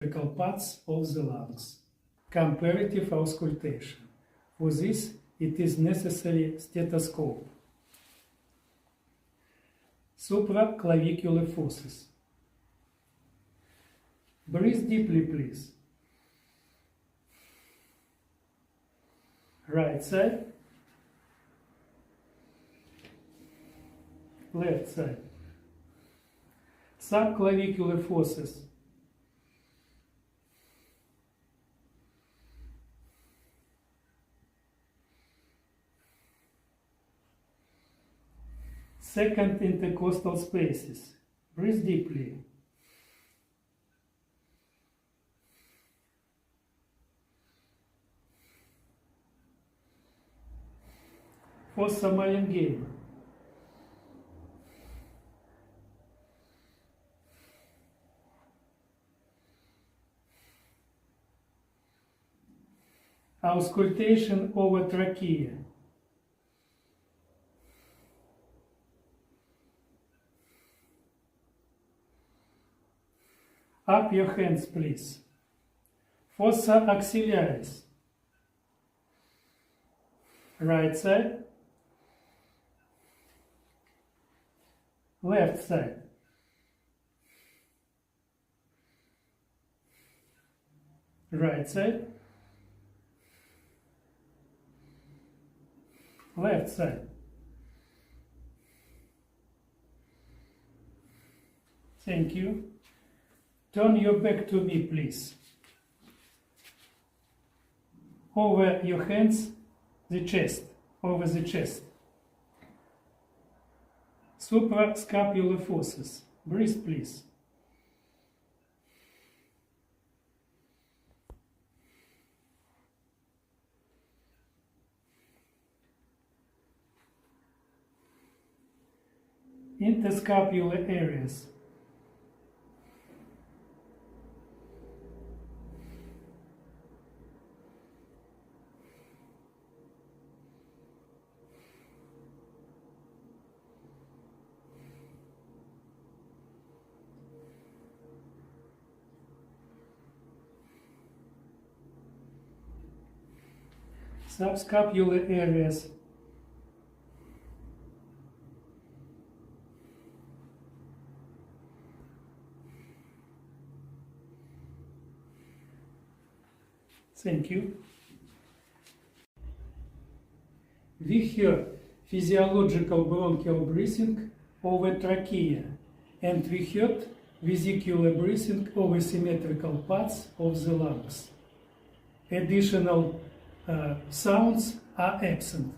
electrical parts of the lungs. Comparative auscultation. For this, it is necessary stethoscope. Supraclavicular forces. Breathe deeply, please. Right side. Left side. Subclavicular forces. Second intercostal spaces. Breathe deeply. Fossa Maringale. Auscultation over trachea. Up your hands, please. Fossa axillaris. Right side. Left side. Right side. Left side. Thank you. Turn your back to me, please. Over your hands, the chest, over the chest. Suprascapular forces. Breathe, please. Interscapular areas. Subscapular areas. Thank you. We heard physiological bronchial breathing over trachea, and we heard vesicular breathing over symmetrical parts of the lungs. Additional sounds are absent.